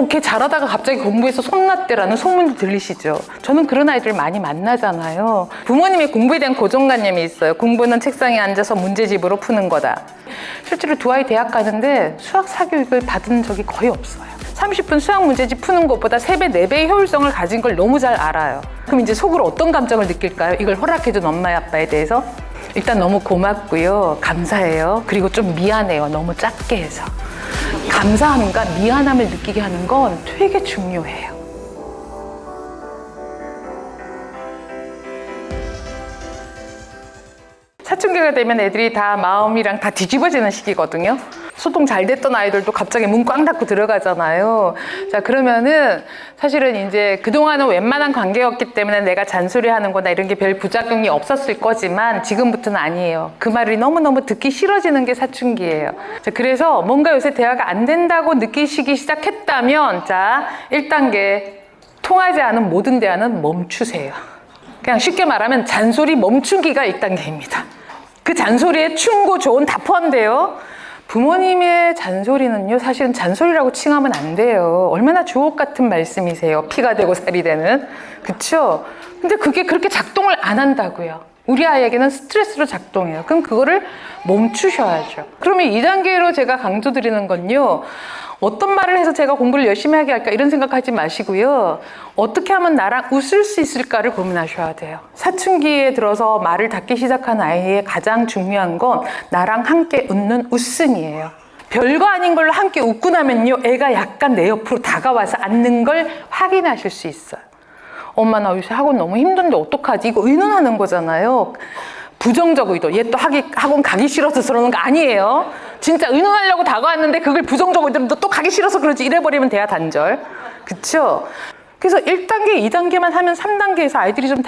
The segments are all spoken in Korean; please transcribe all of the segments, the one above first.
걔 잘하다가 갑자기 공부에서 손났대라는 소문도 들리시죠? 저는 그런 아이들 많이 만나잖아요. 부모님이 공부에 대한 고정관념이 있어요. 공부는 책상에 앉아서 문제집으로 푸는 거다. 실제로 두 아이 대학 가는데 수학 사교육을 받은 적이 거의 없어요. 30분 수학 문제집 푸는 것보다 3배, 4배의 효율성을 가진 걸 너무 잘 알아요. 그럼 이제 속으로 어떤 감정을 느낄까요? 이걸 허락해준 엄마 아빠에 대해서? 일단 너무 고맙고요. 감사해요. 그리고 좀 미안해요. 너무 작게 해서. 감사함과 미안함을 느끼게 하는 건 되게 중요해요. 사춘기가 되면 애들이 다 마음이랑 다 뒤집어지는 시기거든요. 소통 잘 됐던 아이들도 갑자기 문 꽝 닫고 들어가잖아요. 자, 그러면은 사실은 이제 그동안은 웬만한 관계였기 때문에 내가 잔소리하는 거나 이런 게 별 부작용이 없었을 거지만 지금부터는 아니에요. 그 말이 너무너무 듣기 싫어지는 게 사춘기예요. 자, 그래서 뭔가 요새 대화가 안 된다고 느끼시기 시작했다면 자, 1단계 통하지 않은 모든 대화는 멈추세요. 그냥 쉽게 말하면 잔소리 멈추기가 1단계입니다. 그 잔소리에 충고, 조언 다 포함돼요. 부모님의 잔소리는요, 사실은 잔소리라고 칭하면 안 돼요. 얼마나 주옥 같은 말씀이세요. 피가 되고 살이 되는. 그쵸? 근데 그게 그렇게 작동을 안 한다고요. 우리 아이에게는 스트레스로 작동해요. 그럼 그거를 멈추셔야죠. 그러면 2단계로 제가 강조드리는 건요, 어떤 말을 해서 제가 공부를 열심히 하게 할까 이런 생각하지 마시고요. 어떻게 하면 나랑 웃을 수 있을까를 고민하셔야 돼요. 사춘기에 들어서 말을 닫기 시작한 아이의 가장 중요한 건 나랑 함께 웃는 웃음이에요. 별거 아닌 걸로 함께 웃고 나면요, 애가 약간 내 옆으로 다가와서 앉는 걸 확인하실 수 있어요. 엄마 나 요새 학원 너무 힘든데 어떡하지? 이거 의논하는 거잖아요. 부정적 의도. 얘 또 학원 가기 싫어서 그러는 거 아니에요. 진짜 의논하려고 다가왔는데 그걸 부정적 의도로 너 또 가기 싫어서 그러지 이래버리면 돼야 단절. 그쵸? 그래서 1단계, 2단계만 하면 3단계에서 아이들이 좀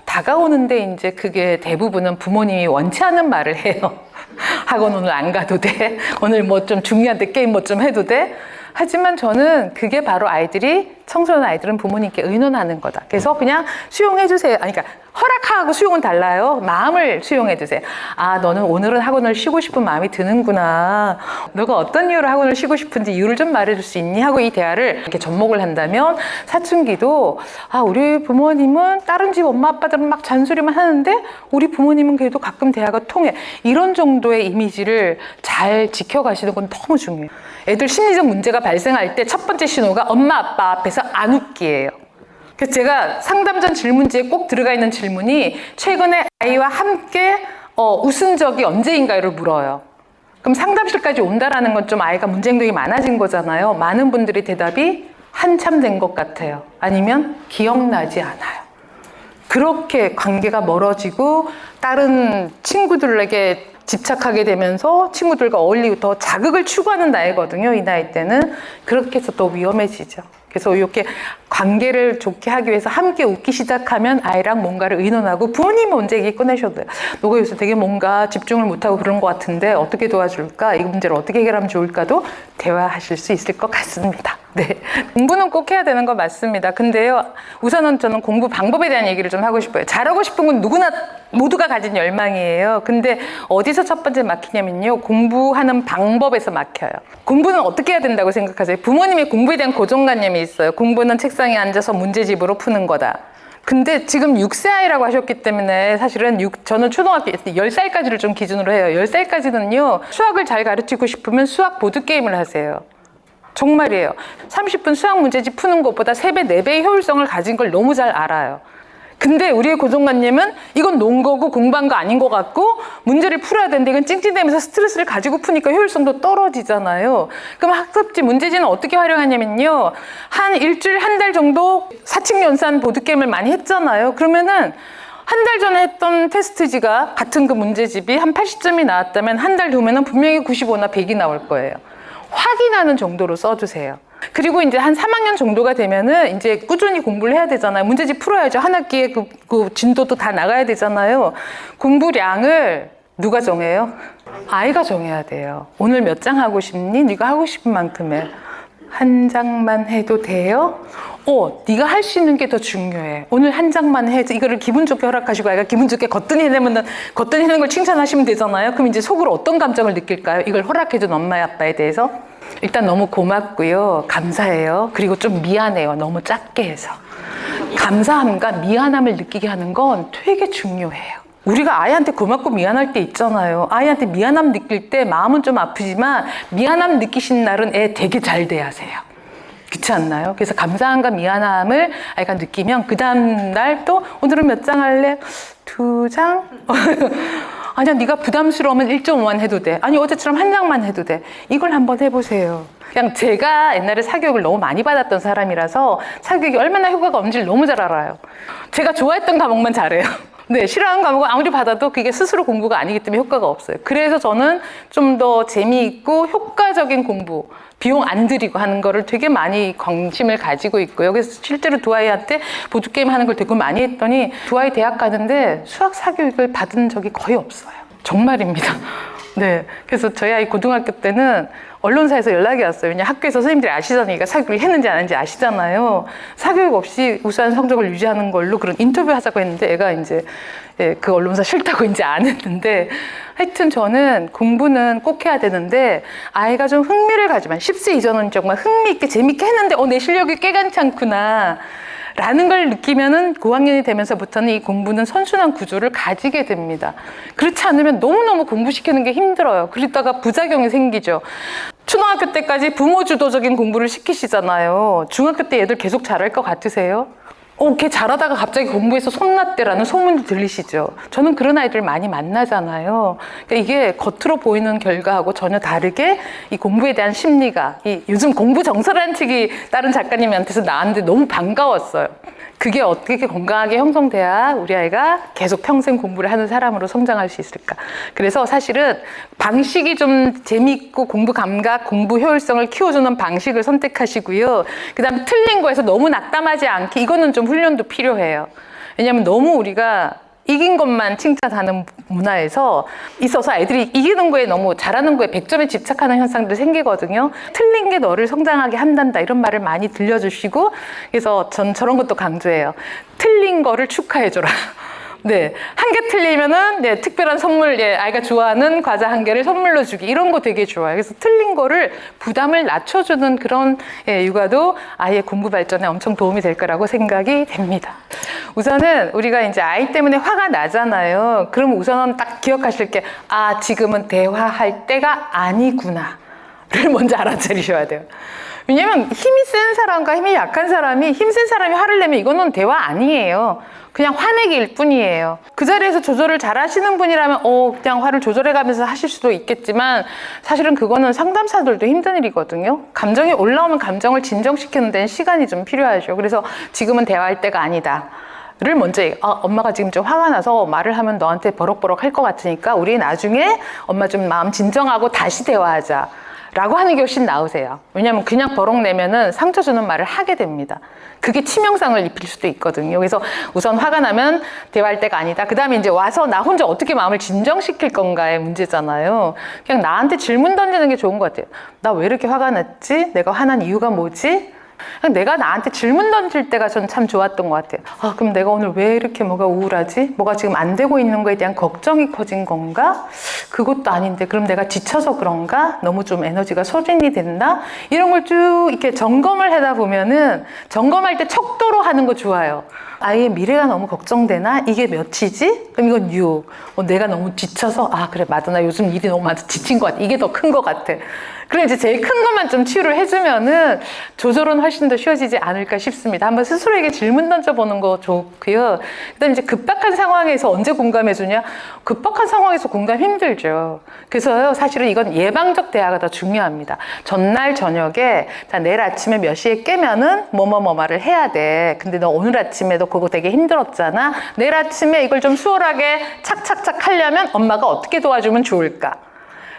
다가오는데 이제 그게 대부분은 부모님이 원치 않는 말을 해요. 학원 오늘 안 가도 돼? 오늘 뭐 좀 중요한데 게임 뭐 좀 해도 돼? 하지만 저는 그게 바로 청소년 아이들은 부모님께 의논하는 거다. 그래서 그냥 수용해 주세요. 아니, 그러니까 허락하고 수용은 달라요. 마음을 수용해 주세요. 아, 너는 오늘은 학원을 쉬고 싶은 마음이 드는구나. 너가 어떤 이유로 학원을 쉬고 싶은지 이유를 좀 말해줄 수 있니? 하고 이 대화를 이렇게 접목을 한다면 사춘기도 아, 우리 부모님은 다른 집 엄마 아빠들은 막 잔소리만 하는데 우리 부모님은 그래도 가끔 대화가 통해. 이런 정도의 이미지를 잘 지켜가시는 건 너무 중요해요. 애들 심리적 문제가 발생할 때 첫 번째 신호가 엄마 아빠 앞에서 안 웃기예요. 그래서 제가 상담 전 질문지에 꼭 들어가 있는 질문이 최근에 아이와 함께 웃은 적이 언제인가요를 물어요. 그럼 상담실까지 온다라는 건 좀 아이가 문제 행동이 많아진 거잖아요. 많은 분들이 대답이 한참 된 것 같아요. 아니면 기억나지 않아요. 그렇게 관계가 멀어지고 다른 친구들에게 집착하게 되면서 친구들과 어울리고 더 자극을 추구하는 나이거든요. 이 나이 때는. 그렇게 해서 더 위험해지죠. 그래서 이렇게 관계를 좋게 하기 위해서 함께 웃기 시작하면 아이랑 뭔가를 의논하고 부모님 문제 얘기 꺼내셔도 돼요. 너가 요새 되게 뭔가 집중을 못하고 그런 것 같은데 어떻게 도와줄까? 이 문제를 어떻게 해결하면 좋을까도 대화하실 수 있을 것 같습니다. 네, 공부는 꼭 해야 되는 거 맞습니다. 근데요, 우선은 저는 공부 방법에 대한 얘기를 좀 하고 싶어요. 잘하고 싶은 건 누구나 모두가 가진 열망이에요. 근데 어디서 첫 번째 막히냐면요, 공부하는 방법에서 막혀요. 공부는 어떻게 해야 된다고 생각하세요? 부모님이 공부에 대한 고정관념이 있어요. 공부는 책상에 앉아서 문제집으로 푸는 거다. 근데 지금 6세 아이라고 하셨기 때문에 사실은 저는 초등학교 10살까지를 좀 기준으로 해요. 10살까지는요, 수학을 잘 가르치고 싶으면 수학 보드게임을 하세요. 정말이에요. 30분 수학 문제집 푸는 것보다 3배, 4배의 효율성을 가진 걸 너무 잘 알아요. 근데 우리의 고정관념은 이건 논 거고 공부한 거 아닌 것 같고 문제를 풀어야 되는데 이건 찡찡대면서 스트레스를 가지고 푸니까 효율성도 떨어지잖아요. 그럼 학습지 문제지는 어떻게 활용하냐면요, 한 일주일, 한 달 정도 사칙연산 보드게임을 많이 했잖아요. 그러면은 한 달 전에 했던 테스트지가 같은 그 문제집이 한 80점이 나왔다면 한 달 후면은 분명히 95나 100이 나올 거예요. 확인하는 정도로 써주세요. 그리고 이제 한 3학년 정도가 되면은 이제 꾸준히 공부를 해야 되잖아요. 문제집 풀어야죠. 한 학기에 그 진도도 다 나가야 되잖아요. 공부량을 누가 정해요? 아이가 정해야 돼요. 오늘 몇 장 하고 싶니? 네가 하고 싶은 만큼에. 한 장만 해도 돼요? 네가 할 수 있는 게 더 중요해. 오늘 한 장만 해서 이거를 기분 좋게 허락하시고 아이가 기분 좋게 거뜬히 해내는 걸 칭찬하시면 되잖아요. 그럼 이제 속으로 어떤 감정을 느낄까요? 이걸 허락해준 엄마 아빠에 대해서. 일단 너무 고맙고요. 감사해요. 그리고 좀 미안해요. 너무 작게 해서. 감사함과 미안함을 느끼게 하는 건 되게 중요해요. 우리가 아이한테 고맙고 미안할 때 있잖아요. 아이한테 미안함 느낄 때 마음은 좀 아프지만 미안함 느끼신 날은 애 되게 잘 대하세요. 그렇지 않나요? 그래서 감사함과 미안함을 아이가 느끼면 그 다음 날 또 오늘은 몇 장 할래? 2장? 아니야, 네가 부담스러우면 1.5만 해도 돼. 아니, 어제처럼 한 장만 해도 돼. 이걸 한번 해보세요. 그냥 제가 옛날에 사교육을 너무 많이 받았던 사람이라서 사교육이 얼마나 효과가 없는지를 너무 잘 알아요. 제가 좋아했던 과목만 잘해요. 네, 싫어하는 과목은 아무리 받아도 그게 스스로 공부가 아니기 때문에 효과가 없어요. 그래서 저는 좀 더 재미있고 효과적인 공부, 비용 안 들이고 하는 거를 되게 많이 관심을 가지고 있고요. 그래서 실제로 두 아이한테 보드게임 하는 걸 되게 많이 했더니 두 아이 대학 가는데 수학 사교육을 받은 적이 거의 없어요. 정말입니다. 네. 그래서 저희 아이 고등학교 때는 언론사에서 연락이 왔어요. 왜냐면 학교에서 선생님들이 아시잖아요. 그러니까 사교육을 했는지 안 했는지 아시잖아요. 사교육 없이 우수한 성적을 유지하는 걸로 그런 인터뷰 하자고 했는데 애가 이제 그 언론사 싫다고 이제 안 했는데 하여튼 저는 공부는 꼭 해야 되는데 아이가 좀 흥미를 가지면 10세 이전은 정말 흥미있게 재밌게 했는데 내 실력이 꽤 괜찮구나 라는 걸 느끼면은 고학년이 되면서부터는 이 공부는 선순환 구조를 가지게 됩니다. 그렇지 않으면 너무너무 공부시키는 게 힘들어요. 그러다가 부작용이 생기죠. 초등학교 때까지 부모 주도적인 공부를 시키시잖아요. 중학교 때 애들 계속 잘할 것 같으세요? 걔 잘하다가 갑자기 공부에서 손났대라는 소문도 들리시죠? 저는 그런 아이들 많이 만나잖아요. 그러니까 이게 겉으로 보이는 결과하고 전혀 다르게 이 공부에 대한 심리가, 요즘 공부 정서라는 책이 다른 작가님한테서 나왔는데 너무 반가웠어요. 그게 어떻게 건강하게 형성돼야 우리 아이가 계속 평생 공부를 하는 사람으로 성장할 수 있을까? 그래서 사실은 방식이 좀 재미있고 공부 감각, 공부 효율성을 키워주는 방식을 선택하시고요. 그 다음에 틀린 거에서 너무 낙담하지 않게 이거는 좀 훈련도 필요해요. 왜냐하면 너무 우리가 이긴 것만 칭찬하는 문화에서 있어서 아이들이 이기는 거에 너무 잘하는 거에 100점에 집착하는 현상들이 생기거든요. 틀린 게 너를 성장하게 한단다 이런 말을 많이 들려주시고 그래서 전 저런 것도 강조해요. 틀린 거를 축하해줘라. 네, 한 개 틀리면은 네, 특별한 선물, 아이가 좋아하는 과자 한 개를 선물로 주기 이런 거 되게 좋아요. 그래서 틀린 거를 부담을 낮춰주는 그런 육아도 아이의 공부 발전에 엄청 도움이 될 거라고 생각이 됩니다. 우선은 우리가 이제 아이 때문에 화가 나잖아요. 그럼 우선은 딱 기억하실 게 지금은 대화할 때가 아니구나를 먼저 알아차리셔야 돼요. 왜냐면 힘이 센 사람과 힘이 약한 사람이 힘센 사람이 화를 내면 이거는 대화 아니에요. 그냥 화내기일 뿐이에요. 그 자리에서 조절을 잘 하시는 분이라면 그냥 화를 조절해 가면서 하실 수도 있겠지만 사실은 그거는 상담사들도 힘든 일이거든요. 감정이 올라오면 감정을 진정시키는 데는 시간이 좀 필요하죠. 그래서 지금은 대화할 때가 아니다. 를 먼저 엄마가 지금 좀 화가 나서 말을 하면 너한테 버럭버럭 할 것 같으니까 우리 나중에 엄마 좀 마음 진정하고 다시 대화하자 라고 하는 게 훨씬 나으세요. 왜냐하면 그냥 버럭 내면은 상처 주는 말을 하게 됩니다. 그게 치명상을 입힐 수도 있거든요. 그래서 우선 화가 나면 대화할 때가 아니다. 그 다음에 이제 와서 나 혼자 어떻게 마음을 진정시킬 건가의 문제잖아요. 그냥 나한테 질문 던지는 게 좋은 것 같아요. 나 왜 이렇게 화가 났지? 내가 화난 이유가 뭐지? 내가 나한테 질문 던질 때가 전 참 좋았던 것 같아요. 그럼 내가 오늘 왜 이렇게 뭐가 우울하지? 뭐가 지금 안 되고 있는 거에 대한 걱정이 커진 건가? 그것도 아닌데 그럼 내가 지쳐서 그런가? 너무 좀 에너지가 소진이 된다? 이런 걸 쭉 이렇게 점검을 하다 보면은 점검할 때 척도로 하는 거 좋아요. 아이의 미래가 너무 걱정되나? 이게 몇이지? 그럼 이건 6. 내가 너무 지쳐서 그래 맞아 나 요즘 일이 너무 많아서 지친 것 같아. 이게 더 큰 것 같아. 그럼 이제 제일 큰 것만 좀 치유를 해주면은 조절은 훨씬 더 쉬워지지 않을까 싶습니다. 한번 스스로에게 질문 던져보는 거 좋고요. 그다음에 이제 급박한 상황에서 언제 공감해주냐? 급박한 상황에서 공감 힘들죠. 그래서요, 사실은 이건 예방적 대화가 더 중요합니다. 전날 저녁에 자 내일 아침에 몇 시에 깨면은 뭐를 해야 돼. 근데 너 오늘 아침에도 그거 되게 힘들었잖아. 내일 아침에 이걸 좀 수월하게 착착착 하려면 엄마가 어떻게 도와주면 좋을까?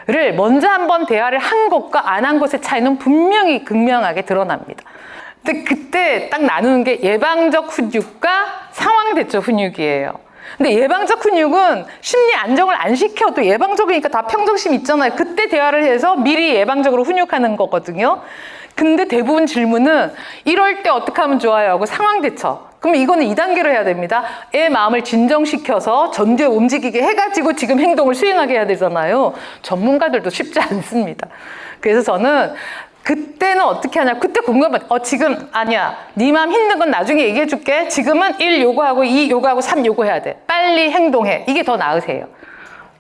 를 먼저 한번 대화를 한 것과 안 한 것의 차이는 분명히 극명하게 드러납니다. 근데 그때 딱 나누는 게 예방적 훈육과 상황 대처 훈육이에요. 근데 예방적 훈육은 심리 안정을 안 시켜도 예방적이니까 다 평정심 있잖아요. 그때 대화를 해서 미리 예방적으로 훈육하는 거거든요. 근데 대부분 질문은 이럴 때 어떻게 하면 좋아요? 하고 상황 대처. 그럼 이거는 2단계로 해야 됩니다. 애 마음을 진정시켜서 전두에 움직이게 해가지고 지금 행동을 수행하게 해야 되잖아요. 전문가들도 쉽지 않습니다. 그래서 저는 그때는 어떻게 하냐. 그때 궁금해. 지금 아니야. 네 마음 힘든 건 나중에 얘기해 줄게. 지금은 1 요구하고 2 요구하고 3 요구해야 돼. 빨리 행동해. 이게 더 나으세요.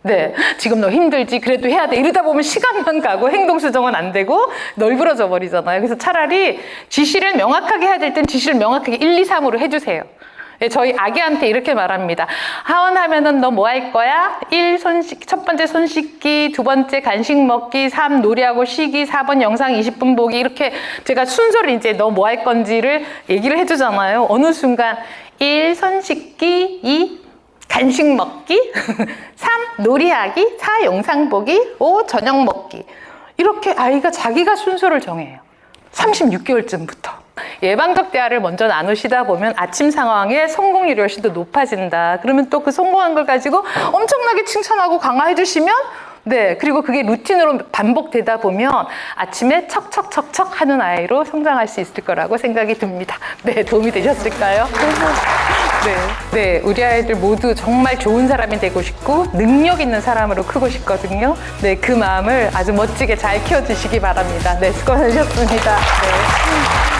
네, 지금 너 힘들지 그래도 해야 돼. 이러다 보면 시간만 가고 행동 수정은 안 되고 널브러져 버리잖아요. 그래서 차라리 지시를 명확하게 해야 될 땐 지시를 명확하게 1, 2, 3으로 해주세요. 네, 저희 아기한테 이렇게 말합니다. 하원하면은 너 뭐 할 거야? 1. 첫 번째 손 씻기, 두 번째 간식 먹기, 3. 놀이하고 쉬기, 4번 영상 20분 보기. 이렇게 제가 순서를 이제 너 뭐 할 건지를 얘기를 해주잖아요. 어느 순간 1. 손 씻기, 2. 간식 먹기, 3. 놀이하기, 4. 영상 보기, 5. 저녁 먹기. 이렇게 아이가 자기가 순서를 정해요. 36개월쯤부터. 예방적 대화를 먼저 나누시다 보면 아침 상황에 성공률이 훨씬 더 높아진다. 그러면 또 그 성공한 걸 가지고 엄청나게 칭찬하고 강화해 주시면 네, 그리고 그게 루틴으로 반복되다 보면 아침에 척척척척 하는 아이로 성장할 수 있을 거라고 생각이 듭니다. 네, 도움이 되셨을까요? 네, 우리 아이들 모두 정말 좋은 사람이 되고 싶고 능력 있는 사람으로 크고 싶거든요. 네, 그 마음을 아주 멋지게 잘 키워주시기 바랍니다. 네, 수고하셨습니다. 네.